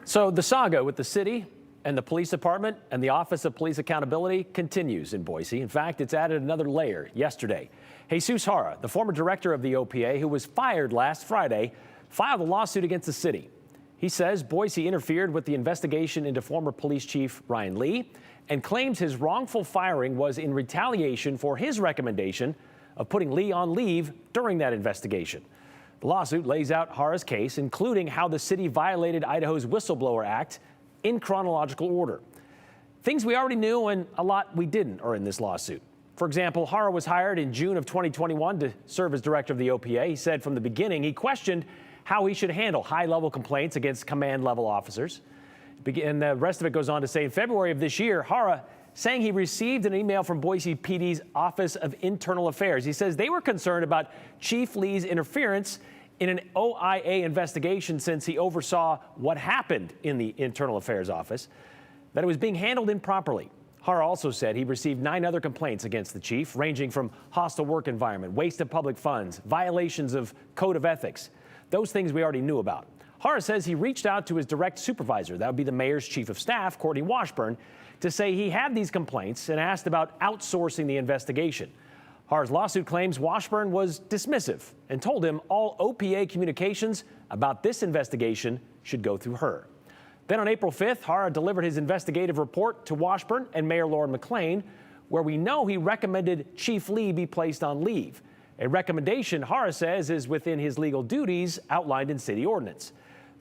So the saga with the city and the police department and the Office of Police Accountability continues in Boise. In fact, it's added another layer yesterday. Jesus Jara, the former director of the OPA, who was fired last Friday, filed a lawsuit against the city. He says Boise interfered with the investigation into former police chief Ryan Lee and claims his wrongful firing was in retaliation for his recommendation of putting Lee on leave during that investigation. The lawsuit lays out Jara's case, including how the city violated Idaho's Whistleblower Act in chronological order. Things we already knew and a lot we didn't are in this lawsuit. For example, Jara was hired in June of 2021 to serve as director of the OPA. He said from the beginning he questioned how he should handle high-level complaints against command-level officers. And the rest of it goes on to say in February of this year, Jara saying he received an email from Boise PD's Office of Internal Affairs. He says they were concerned about Chief Lee's interference in an OIA investigation since he oversaw what happened in the Internal Affairs Office, that it was being handled improperly. Jara also said he received 9 other complaints against the chief, ranging from hostile work environment, waste of public funds, violations of code of ethics, those things we already knew about. Jara says he reached out to his direct supervisor, that would be the mayor's chief of staff, Courtney Washburn, to say he had these complaints and asked about outsourcing the investigation. Jara's lawsuit claims Washburn was dismissive and told him all OPA communications about this investigation should go through her. Then on April 5th, Jara delivered his investigative report to Washburn and Mayor Lauren McLean, where we know he recommended Chief Lee be placed on leave, a recommendation Jara says is within his legal duties outlined in city ordinance.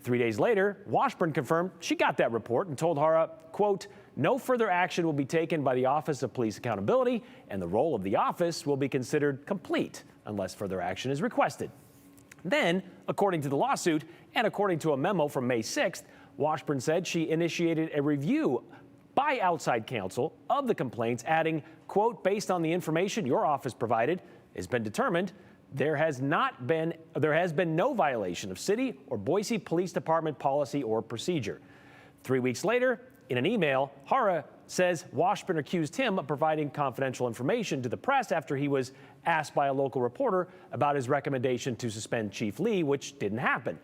3 days later, Washburn confirmed she got that report and told Jara, quote, no further action will be taken by the Office of Police Accountability, and the role of the office will be considered complete unless further action is requested. Then, according to the lawsuit and according to a memo from May 6th, Washburn said she initiated a review by outside counsel of the complaints, adding, quote, based on the information your office provided, it's been determined there has been no violation of city or Boise Police Department policy or procedure. 3 weeks later, in an email, Jara says Washburn accused him of providing confidential information to the press after he was asked by a local reporter about his recommendation to suspend Chief Lee, which didn't happen.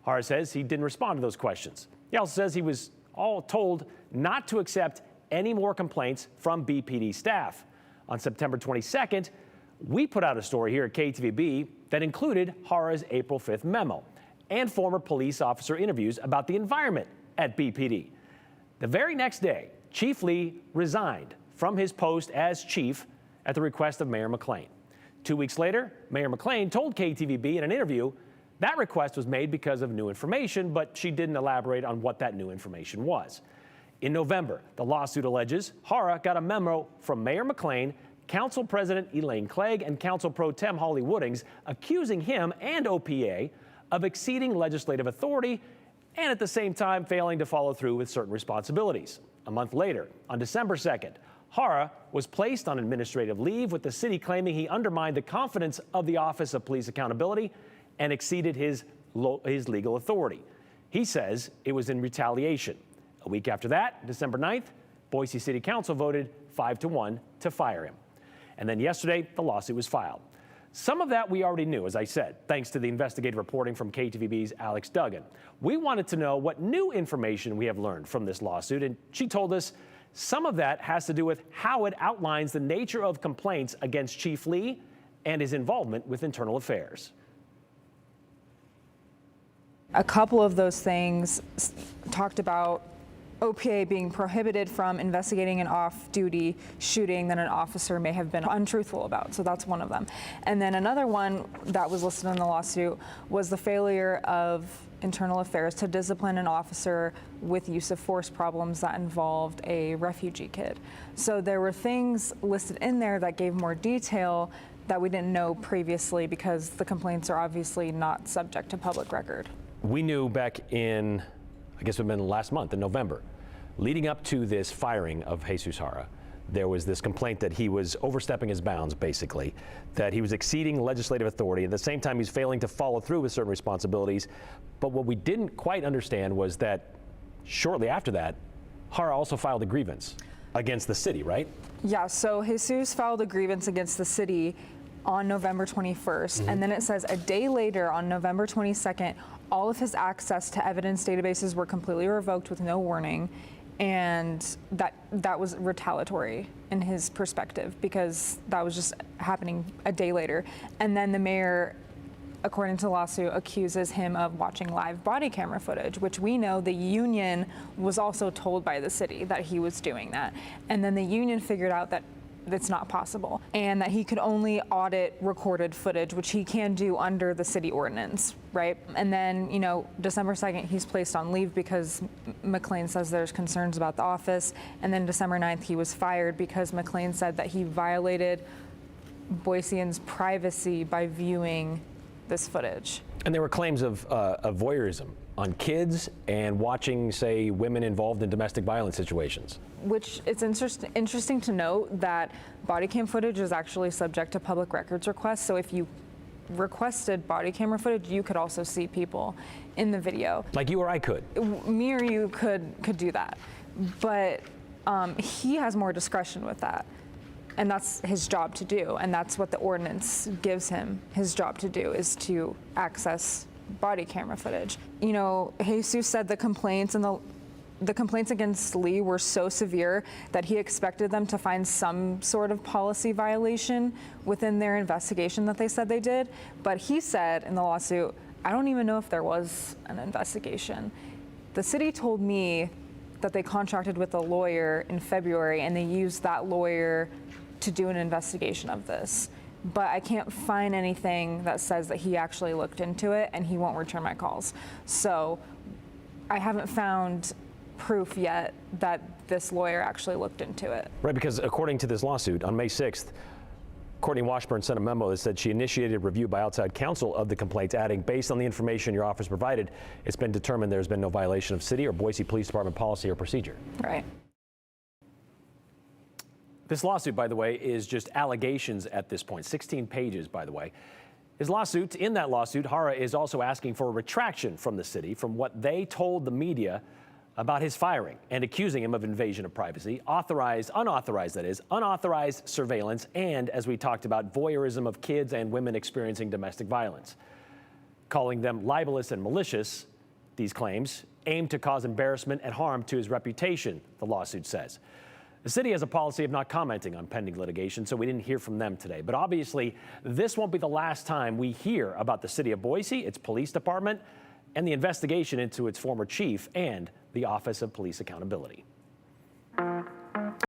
Jara says he didn't respond to those questions. He also says he was all told not to accept any more complaints from BPD staff. On September 22nd, we put out a story here at KTVB that included Jara's April 5th memo and former police officer interviews about the environment at BPD. The very next day, Chief Lee resigned from his post as chief at the request of Mayor McLean. 2 weeks later, Mayor McLean told KTVB in an interview that request was made because of new information, but she didn't elaborate on what that new information was. In November, the lawsuit alleges Jara got a memo from Mayor McLean, Council President Elaine Clegg, and Council Pro Tem Holly Woodings accusing him and OPA of exceeding legislative authority and at the same time failing to follow through with certain responsibilities. A month later, on December 2nd, Jara was placed on administrative leave, with the city claiming he undermined the confidence of the Office of Police Accountability and exceeded his legal authority. He says it was in retaliation. A week after that, December 9th, Boise City Council voted 5-1 to fire him. And then yesterday, the lawsuit was filed. Some of that we already knew, as I said, thanks to the investigative reporting from KTVB's Alex Duggan. We wanted to know what new information we have learned from this lawsuit, and she told us some of that has to do with how it outlines the nature of complaints against Chief Lee and his involvement with internal affairs. A couple of those things talked about OPA being prohibited from investigating an off-duty shooting that an officer may have been untruthful about. So that's one of them. And then another one that was listed in the lawsuit was the failure of internal affairs to discipline an officer with use of force problems that involved a refugee kid. So there were things listed in there that gave more detail that we didn't know previously because the complaints are obviously not subject to public record. We knew back in, I guess it would have been last month in November, leading up to this firing of Jesus Jara, there was this complaint that he was overstepping his bounds, basically, that he was exceeding legislative authority. At the same time, he's failing to follow through with certain responsibilities. But what we didn't quite understand was that shortly after that, Jara also filed a grievance against the city, right? Yeah, so Jesus filed a grievance against the city on November 21st, and then it says a day later on November 22nd, all of his access to evidence databases were completely revoked with no warning, and that was retaliatory in his perspective because that was just happening a day later. And then the mayor, according to the lawsuit, accuses him of watching live body camera footage, which we know the union was also told by the city that he was doing that. And then the union figured out that it's not possible and that he could only audit recorded footage, which he can do under the city ordinance, right? And then, December 2nd, he's placed on leave because McLean says there's concerns about the office. And then December 9th, he was fired because McLean said that he violated Boiseans' privacy by viewing this footage. And there were claims of voyeurism on kids and watching, say, women involved in domestic violence situations. Which it's interesting to note that body cam footage is actually subject to public records requests. So if you requested body camera footage, you could also see people in the video. Like you or I could. Me or you could do that. But he has more discretion with that. And that's his job to do. And that's what the ordinance gives him. His job to do is to access body camera footage. Jesus said the complaints against Lee were so severe that he expected them to find some sort of policy violation within their investigation that they said they did. But he said in the lawsuit, I don't even know if there was an investigation. The city told me that they contracted with a lawyer in February and they used that lawyer to do an investigation of this. But I can't find anything that says that he actually looked into it and he won't return my calls. So I haven't found proof yet that this lawyer actually looked into it. Right, because according to this lawsuit, on May 6th, Courtney Washburn sent a memo that said she initiated review by outside counsel of the complaints, adding, based on the information your office provided, it's been determined there's been no violation of city or Boise Police Department policy or procedure. Right. This lawsuit, by the way, is just allegations at this point, 16 pages, by the way. In that lawsuit, Jara is also asking for a retraction from the city from what they told the media about his firing and accusing him of invasion of privacy, unauthorized surveillance, and, as we talked about, voyeurism of kids and women experiencing domestic violence. Calling them libelous and malicious, these claims aim to cause embarrassment and harm to his reputation, the lawsuit says. The city has a policy of not commenting on pending litigation, so we didn't hear from them today. But obviously, this won't be the last time we hear about the city of Boise, its police department, and the investigation into its former chief and the Office of Police Accountability.